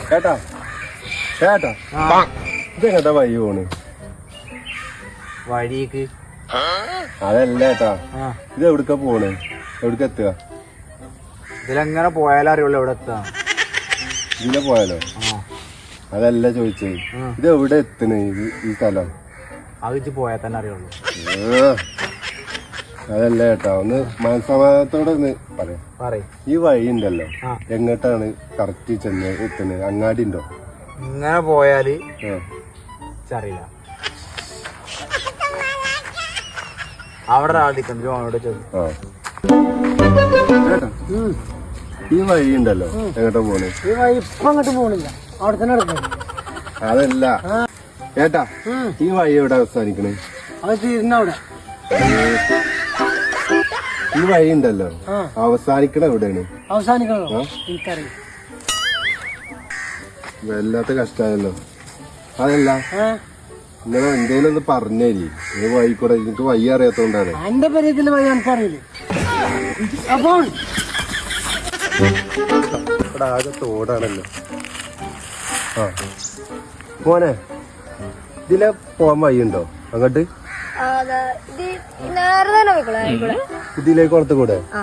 ചേട്ടാ ചേട്ടാ ഇതെങ്ങട്ടാ വഴി പോണ്? വഴിക്ക് അതല്ല ചേട്ടാ, ഇത് എവിടക്ക പോണ്? എവിടക്ക എത്തുക? ഇതിലെങ്ങനെ പോയാലും അറിയുള്ളൂ എവിടെ എത്താ. ഇതിലെ പോയാലോ? അതല്ല ചോദിച്ചത്, ഇത് എവിടെ എത്തണ് ഈ സ്ഥലം? അത് പോയാൽ തന്നെ അറിയുള്ളൂ. അതല്ല ചേട്ടാ, ഒന്ന് മനസ്സമാധാനത്തോടെ ഒന്ന് പറയാം. ഈ വഴി ഉണ്ടല്ലോ, എങ്ങോട്ടാണ് കറക്റ്റ് ചെന്ന് എത്തുന്നത്? അങ്ങാടി ഉണ്ടോ? ഇങ്ങനെ പോയാല് അറിയില്ല. അവിടെ ആദ്യം അവനോട് ചോദിച്ചു. ചേട്ടാ ഈ വഴി ഉണ്ടല്ലോ, എങ്ങോട്ടാ പോണ്? ഈ വഴി ഇപ്പൊ അങ്ങോട്ട് പോണില്ല, അവിടെ തന്നെ എടുക്കണം. അതല്ല ചേട്ടാ, ഈ വഴി എവിടെ അവസാനിക്കണേ? അത് തീരുന്നവിടെ. ഈ വഴി ഉണ്ടല്ലോ, അവസാനിക്കണ എവിടെയാണ്? അവസാനിക്കണോ? എനിക്കറിയാം. വല്ലാത്ത കഷ്ടമായല്ലോ. അതല്ല, നിങ്ങൾ എന്തേലും ഒന്ന് പറഞ്ഞേരി. ഈ വഴി കൂടെ എനിക്ക് വഴി അറിയാത്തോണ്ടാണ്. എന്റെ പരിചയത്തില് വഴി എനിക്കറിയില്ലേ. അപ്പോൾ ഇവിടെ ആകെ തോടാണല്ലോ. മോനെ, ഇതിലെ പോവാൻ വഴിയുണ്ടോ അങ്ങോട്ട്? നേരെ തന്നെ പോയിക്കോളെ. ഇതിലേക്ക് കൊടുത്തുകൂടെ? ആ